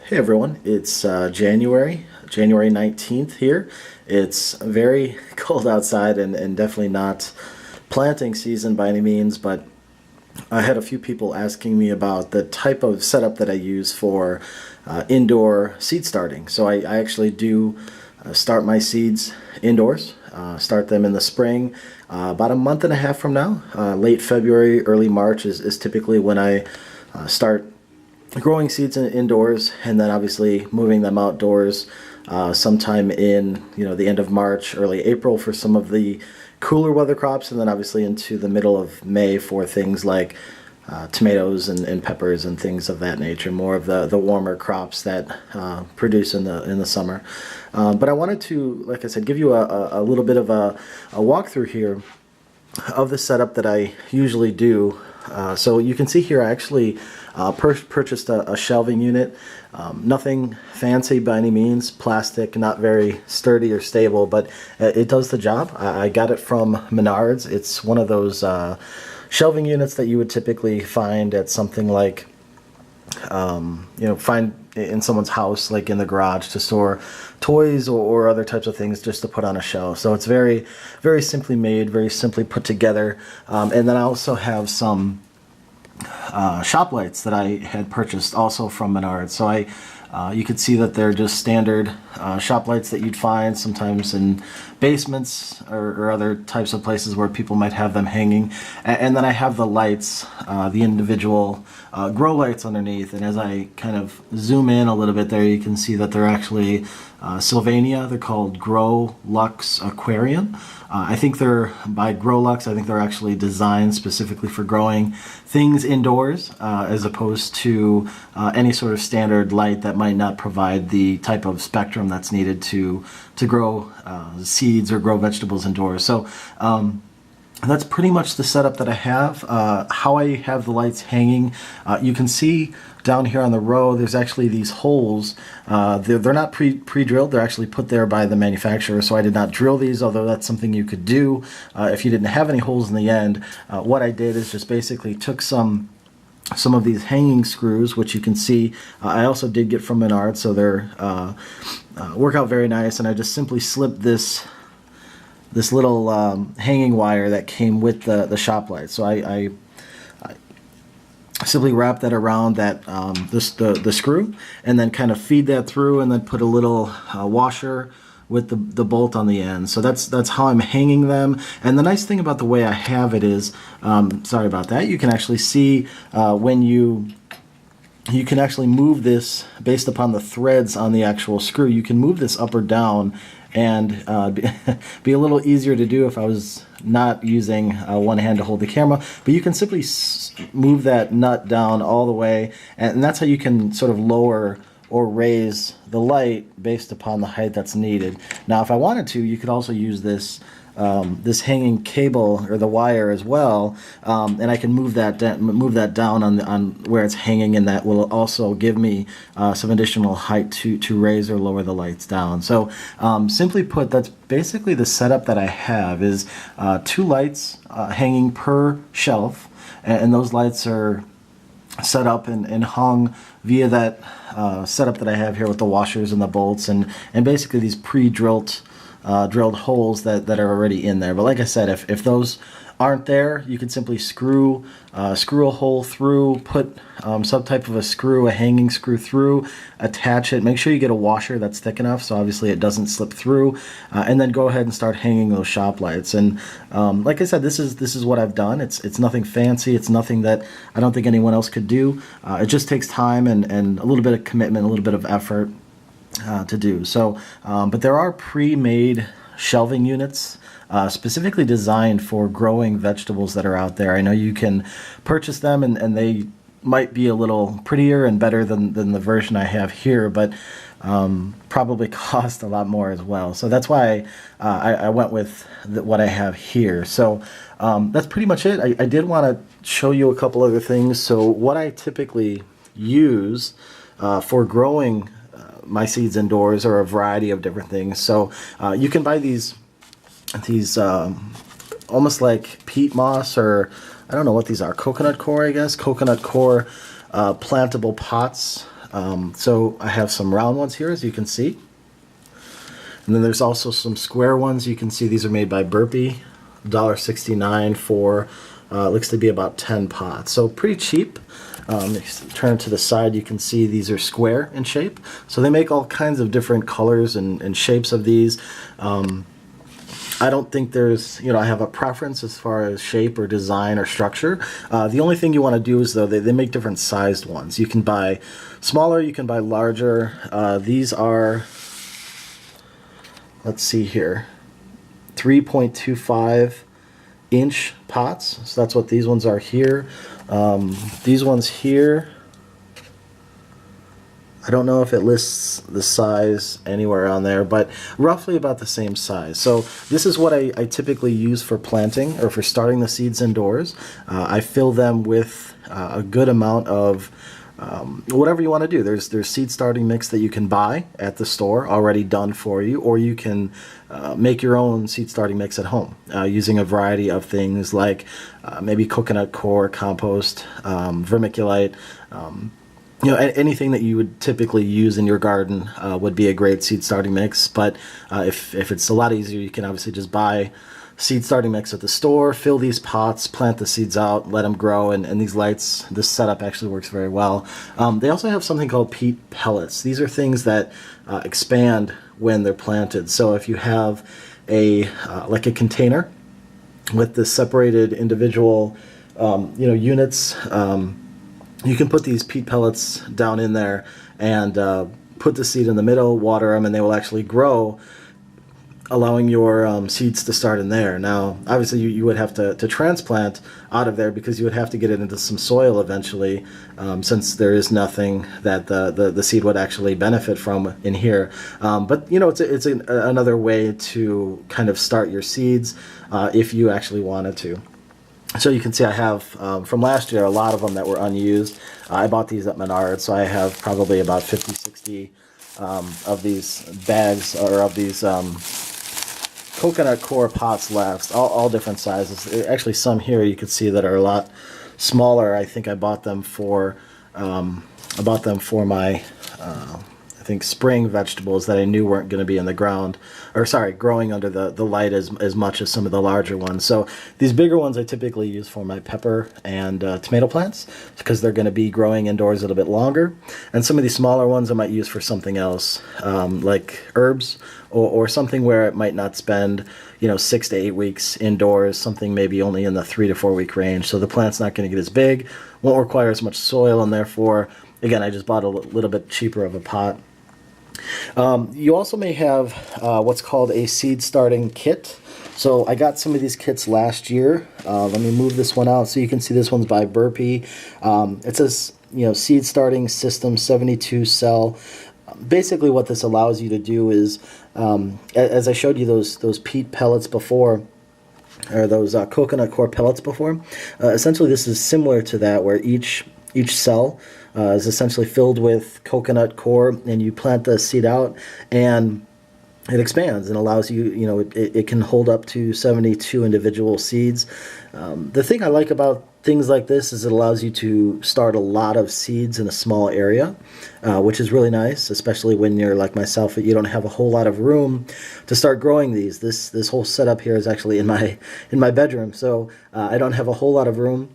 Hey everyone, it's January 19th here. It's very cold outside and definitely not planting season by any means, but I had a few people asking me about the type of setup that I use for indoor seed starting. So I actually do start my seeds indoors, start them in the spring. About a month and a half from now, late February, early March is typically when I start growing seeds indoors, and then obviously moving them outdoors sometime in the end of March, early April for some of the cooler weather crops, and then obviously into the middle of May for things like tomatoes and peppers and things of that nature, more of the warmer crops that produce in the summer. But I wanted to, like I said, give you a little bit of a walkthrough here of the setup that I usually do. So you can see here I actually purchased a shelving unit. Nothing fancy by any means, plastic, not very sturdy or stable, but it does the job. I got it from Menards. It's one of those shelving units that you would typically find at something like find in someone's house, like in the garage, to store toys or other types of things just to put on a shelf. So it's very, very simply made, very simply put together. And then I also have some shop lights that I had purchased also from Menards. So you could see that they're just standard shop lights that you'd find sometimes in basements or other types of places where people might have them hanging. And then I have the lights, the individual grow lights underneath. And as I kind of zoom in a little bit there, you can see that they're actually Sylvania. They're called Grow Lux Aquarium. I think they're by Grow Lux. I think they're actually designed specifically for growing things indoors, as opposed to any sort of standard light that might not provide the type of spectrum that's needed to grow seeds or grow vegetables indoors. So that's pretty much the setup that I have. How I have the lights hanging, you can see down here on the row, there's actually these holes. They're not pre-drilled. They're actually put there by the manufacturer, so I did not drill these, although that's something you could do if you didn't have any holes in the end. What I did is just basically took some of these hanging screws, which you can see I also did get from Menards, so they're work out very nice, and I just simply slipped this little hanging wire that came with the shop light. So I simply wrap that around that the screw, and then kind of feed that through, and then put a little washer with the bolt on the end. So that's how I'm hanging them. And the nice thing about the way I have it is, sorry about that, you can actually see when you can actually move this based upon the threads on the actual screw. You can move this up or down, and be a little easier to do if I was not using one hand to hold the camera. But you can simply move that nut down all the way, and that's how you can sort of lower or raise the light based upon the height that's needed. Now, if I wanted to, you could also use this hanging cable or the wire as well, and I can move that down on where it's hanging, and that will also give me some additional height to raise or lower the lights down. So simply put, that's basically the setup that I have, is 2 lights hanging per shelf, and those lights are set up and hung via that setup that I have here with the washers and the bolts, and basically these pre-drilled drilled holes that are already in there. But like I said, if those aren't there, you can simply screw a hole through, put some type of a hanging screw through, attach it. Make sure you get a washer that's thick enough so obviously it doesn't slip through, and then go ahead and start hanging those shop lights. And like I said, this is what I've done. It's nothing fancy. It's nothing that I don't think anyone else could do. It just takes time and a little bit of commitment, a little bit of effort to do. So, but there are pre-made shelving units specifically designed for growing vegetables that are out there. I know you can purchase them, and they might be a little prettier and better than the version I have here, but probably cost a lot more as well. So that's why I went with what I have here. So that's pretty much it. I did want to show you a couple other things. So what I typically use for growing my seeds indoors are a variety of different things. So you can buy these almost like peat moss, or I don't know what these are, coconut coir, I guess, coconut coir plantable pots So I have some round ones here, as you can see. And then there's also some square ones. You can see these are made by Burpee, $1.69 for, looks to be about 10 pots. So pretty cheap. If you turn it to the side, you can see these are square in shape. So they make all kinds of different colors and shapes of these. I don't think there's, I have a preference as far as shape or design or structure. The only thing you want to do is, though, they make different sized ones. You can buy smaller, you can buy larger. These are, let's see here, 3.25 inch pots. So that's what these ones are here. These ones here, I don't know if it lists the size anywhere on there, but roughly about the same size. So this is what I typically use for planting or for starting the seeds indoors. I fill them with a good amount of whatever you want to do. There's seed starting mix that you can buy at the store already done for you, or you can make your own seed starting mix at home using a variety of things like maybe coconut coir, compost, vermiculite. Anything that you would typically use in your garden would be a great seed starting mix. But if it's a lot easier, you can obviously just buy seed starting mix at the store, fill these pots, plant the seeds out, let them grow, and these lights, this setup actually works very well. They also have something called peat pellets. These are things that expand when they're planted. So if you have like a container with the separated individual units, you can put these peat pellets down in there and put the seed in the middle, water them, and they will actually grow, allowing your seeds to start in there. Now, obviously, you would have to transplant out of there because you would have to get it into some soil eventually, since there is nothing that the seed would actually benefit from in here. But it's another way to kind of start your seeds if you actually wanted to. So you can see I have, from last year, a lot of them that were unused. I bought these at Menards, so I have probably about 50, 60 of these bags, or of these coconut coir pots left, all different sizes. Actually, some here you can see that are a lot smaller. I think I bought them for my I think spring vegetables that I knew weren't going to be in the ground, or sorry, growing under the light as much as some of the larger ones. So these bigger ones I typically use for my pepper and tomato plants because they're going to be growing indoors a little bit longer. And some of these smaller ones I might use for something else, like herbs or something where it might not spend 6 to 8 weeks indoors, something maybe only in the 3 to 4 week range. So the plant's not going to get as big, won't require as much soil, and therefore, again, I just bought a little bit cheaper of a pot. You also may have what's called a seed starting kit. So I got some of these kits last year. Let me move this one out so you can see this one's by Burpee. It says seed starting system 72 cell. Basically what this allows you to do is, as I showed you those peat pellets before, or those coconut coir pellets before, essentially this is similar to that, where each cell is essentially filled with coconut coir, and you plant the seed out and it expands and allows you, it can hold up to 72 individual seeds. The thing I like about things like this is it allows you to start a lot of seeds in a small area, which is really nice, especially when you're like myself, you don't have a whole lot of room to start growing these. This whole setup here is actually in my bedroom, so I don't have a whole lot of room.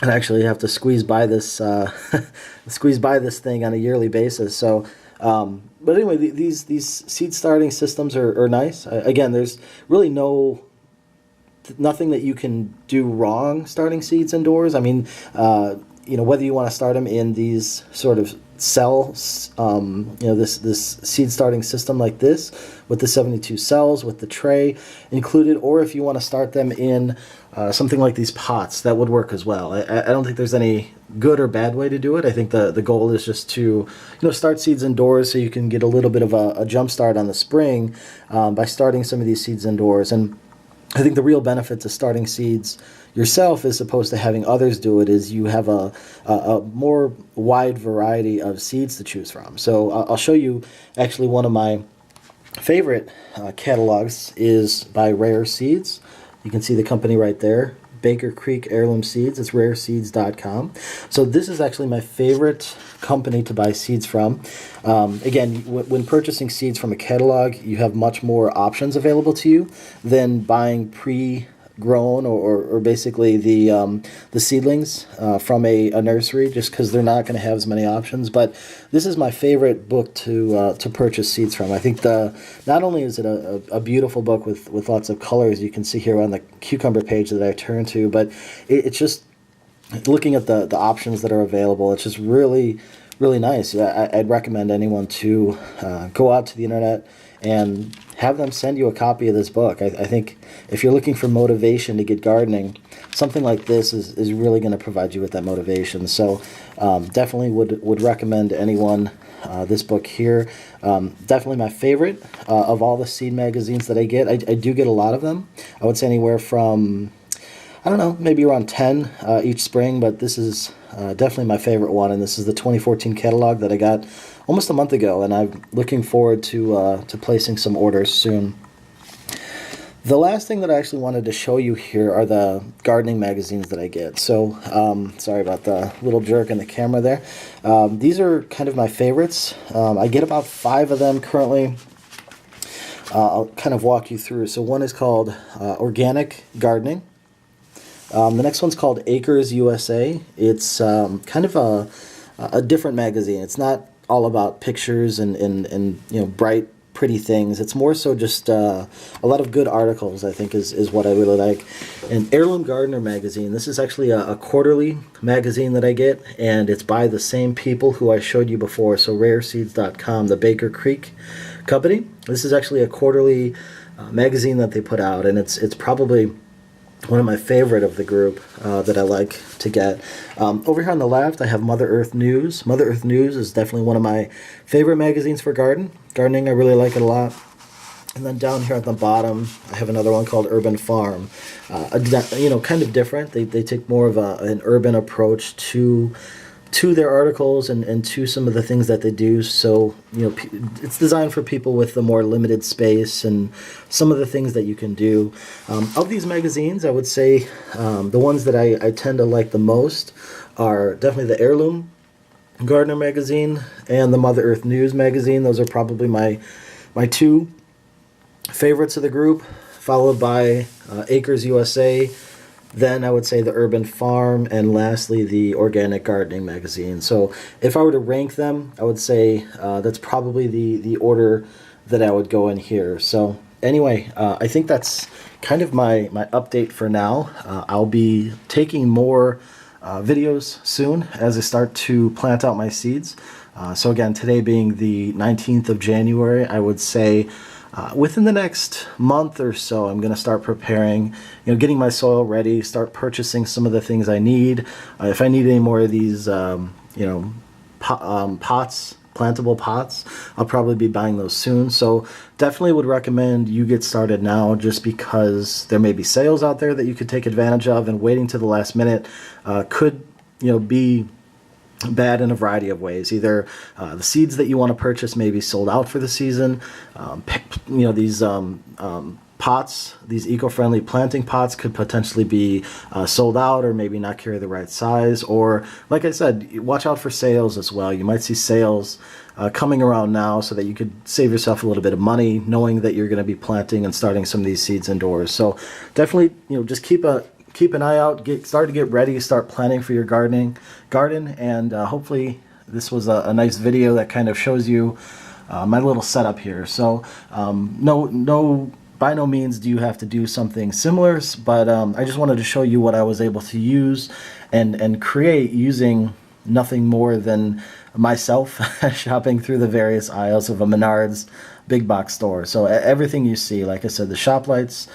And I actually have to squeeze by this thing on a yearly basis. So, but anyway, these seed starting systems are nice. Again, there's really nothing that you can do wrong starting seeds indoors. I mean, whether you want to start them in these sort of cells, this seed starting system like this with the 72 cells with the tray included, or if you want to start them in something like these pots, that would work as well. I don't think there's any good or bad way to do it. I think the goal is just to start seeds indoors so you can get a little bit of a jump start on the spring by starting some of these seeds indoors. And I think the real benefit to starting seeds yourself, as opposed to having others do it, is you have a more wide variety of seeds to choose from. So I'll show you actually one of my favorite catalogs is by Rare Seeds. You can see the company right there, Baker Creek Heirloom Seeds. It's rareseeds.com. So this is actually my favorite company to buy seeds from. Again, when purchasing seeds from a catalog, you have much more options available to you than buying pre-grown or basically the seedlings from a nursery, just because they're not going to have as many options. But this is my favorite book to purchase seeds from. I think not only is it a beautiful book with lots of colors, you can see here on the cucumber page that I turned to, but it's just looking at the options that are available. It's just really, really nice. I'd recommend anyone to go out to the internet and have them send you a copy of this book. I think if you're looking for motivation to get gardening, something like this is really going to provide you with that motivation. So definitely would recommend anyone this book here. Definitely my favorite of all the seed magazines that I get. I do get a lot of them. I would say anywhere from, I don't know, maybe around 10 each spring, but this is definitely my favorite one, and this is the 2014 catalog that I got almost a month ago, and I'm looking forward to placing some orders soon. The last thing that I actually wanted to show you here are the gardening magazines that I get. So, sorry about the little jerk in the camera there. These are kind of my favorites. I get about 5 of them currently. I'll kind of walk you through. So one is called Organic Gardening. The next one's called Acres USA. It's kind of a different magazine. It's not all about pictures and bright, pretty things. It's more so just a lot of good articles, I think, is what I really like. And Heirloom Gardener magazine. This is actually a quarterly magazine that I get, and it's by the same people who I showed you before. So rareseeds.com, the Baker Creek company. This is actually a quarterly magazine that they put out, and it's probably one of my favorite of the group that I like to get. Over here on the left, I have Mother Earth News. Mother Earth News is definitely one of my favorite magazines for gardening. I really like it a lot. And then down here at the bottom, I have another one called Urban Farm. Kind of different. They take more of an urban approach to their articles and to some of the things that they do. So, it's designed for people with a more limited space and some of the things that you can do. Of these magazines, I would say the ones that I tend to like the most are definitely the Heirloom Gardener magazine and the Mother Earth News magazine. Those are probably my 2 favorites of the group, followed by Acres USA. Then I would say the Urban Farm, and lastly the Organic Gardening magazine. So if I were to rank them, I would say that's probably the order that I would go in here. So anyway, I think that's kind of my update for now. I'll be taking more videos soon as I start to plant out my seeds. So again, today being the 19th of January, I would say within the next month or so, I'm going to start preparing, getting my soil ready, start purchasing some of the things I need. If I need any more of these, pots, plantable pots, I'll probably be buying those soon. So definitely would recommend you get started now, just because there may be sales out there that you could take advantage of, and waiting to the last minute could, be bad in a variety of ways. Either the seeds that you want to purchase may be sold out for the season. These pots, these eco-friendly planting pots, could potentially be sold out or maybe not carry the right size. Or, like I said, watch out for sales as well. You might see sales coming around now, so that you could save yourself a little bit of money, knowing that you're going to be planting and starting some of these seeds indoors. So definitely, just keep an eye out, start to get ready, start planning for your garden, and hopefully this was a nice video that kind of shows you my little setup here. So by no means do you have to do something similar, but I just wanted to show you what I was able to use and create using nothing more than myself shopping through the various aisles of a Menards big box store. So everything you see, like I said, the shop lights,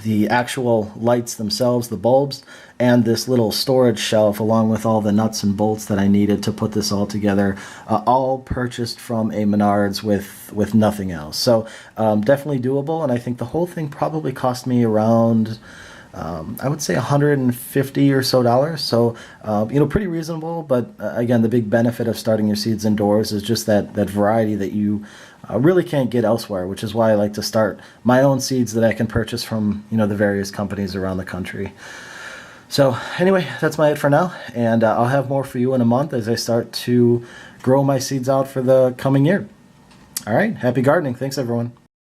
the actual lights themselves, the bulbs, and this little storage shelf, along with all the nuts and bolts that I needed to put this all together, all purchased from a Menards with nothing else. So definitely doable, and I think the whole thing probably cost me around I would say $150 or so. So, pretty reasonable. But again, the big benefit of starting your seeds indoors is just that variety that you really can't get elsewhere, which is why I like to start my own seeds that I can purchase from, the various companies around the country. So anyway, that's my it for now, and I'll have more for you in a month as I start to grow my seeds out for the coming year. All right, happy gardening. Thanks, everyone.